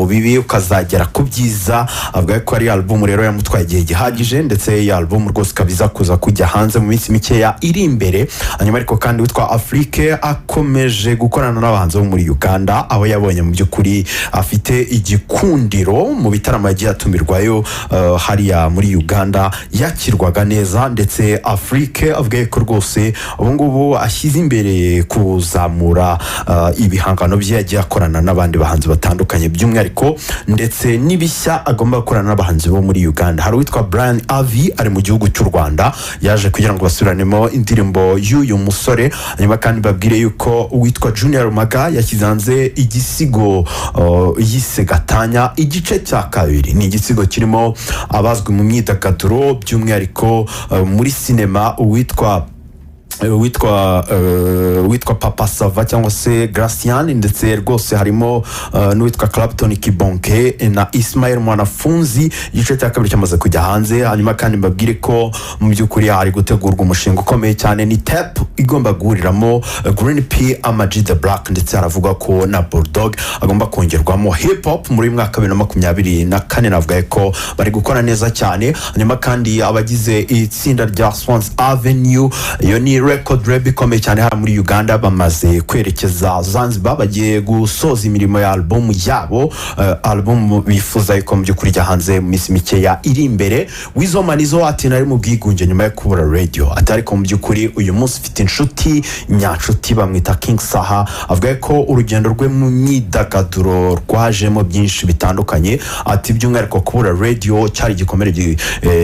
mu bibi ukazagera ku byiza. Avuga ko ari album rero yamutwaye igihe gihagije, ndetse iyi album rwose kabiza kuza kujya hanze mu minsi mikeya iri imbere. Hanyuma ariko kandi witwa Afrique akomeje gukorana n'abahanzi bo muri Uganda, aho yabonye mu by'ukuri afite igikundiro mu bitaramo yagiye atumirwayo hariya muri Uganda, yakirwaga neza. Ndetse Afrique avuga ko rwose ubu ngubu ashyize imbere kuzamura ibihangano bye, yagiye akorana n'abandi bahanzi batandukanye by'umwihariko, ndetse n'ibishya agomba gukorana n'abahanzi bo muri Uganda. Hari uwitwa Brian Avi ari mu gihugu cy'u Rwanda, yaje kugira ngo basubiranemo indirimbo y'uyu musore. Hanyuma kandi babwire yuko uwitwa Junior Maga yashyize hanze igisigo yise Gatanya igice cya kabiri. Ni igisigo kirimo abazwi mu myidagaduro by'umwihariko muri sinema, uwitwa Papa Sava cyangwa se Gracian, ndetse rwose harimo n'uwitwa Clapton Kibonke na Ismail Mwanafunzi. Igice cya kabiri cyamaze kujya hanze. Hanyuma kandi mbabwire ko mu by'ukuri hari gutegurwa umushinga ukomeye cyane, ni tape igomba guhuriramo Green P, Amaji the Black, ndetse haravuga ko na Bulldog agomba kongerwamo hip hop muri mwaka 2024. Navuga ko bari gukora neza cyane. Hanyuma kandi abagize itsinda rya Swans Avenue, iyo ni record label ikomeye cyane hano muri Uganda, bamaze kwerekeza Zanzibar, bagiye gusoza imirimo ya album yabo. Album bifuza yuko mu by'ukuri jya hanze mu minsi mikeya iri imbere. Wizo Manizo ati nari mu bwigunge nyuma yo kubura radio, atari ko mu by'ukuri uyu munsi ufite inshuti nyanshuti bamwita King Saha. Avuga ko urugendo rwe mu myidagaduro rwajemo byinshi bitandukanye, ati by'umwihariko kubura radio cyari igikomere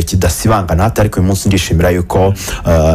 kidasibangana, atari ko uyu munsi ndishimira yuko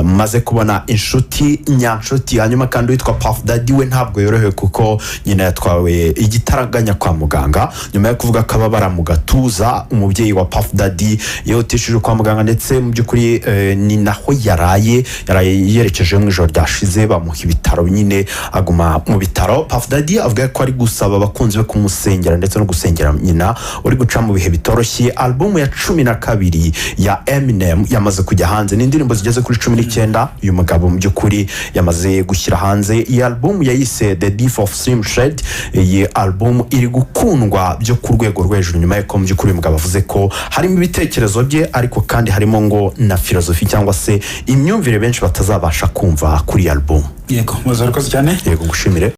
maze kubona inshuti nyanshuti. Hanyuma kandi witwa Puff Daddy we ntabwo yorohewe kuko nyina yatwawe igitaraganya kwa muganga nyuma yo kuvuga ko ababara mu gatuza. Umubyeyi wa Puff Daddy yihutishije kwa muganga, ndetse mu by'ukuri ni naho yaraye yerekeje mu ijoro ryashize, bamuha ibitaro, nyine aguma mu bitaro. Puff Daddy avuga ko ari gusaba abakunzi be kumusengera ndetse no gusengera nyina uri guca mu bihe bitoroshye. Album ya 12 ya Eminem yamaze kujya hanze, n'indirimbo zigeze kuri 19 uyu mugabo mu by'ukuri yamaze gushyira hanze. Iyi album yayise The Death of Slim Shady. Iyi album iri gukundwa byo ku rwego rwo hejuru, nyuma y'uko mu by'ukuri umugabo avuze ko harimo ibitekerezo bye, ariko kandi harimo ngo na filozofi cyangwa se imyumvire benshi batazabasha kumva kuri album. Yego, muzarikoze cyane. Yego, gushimire.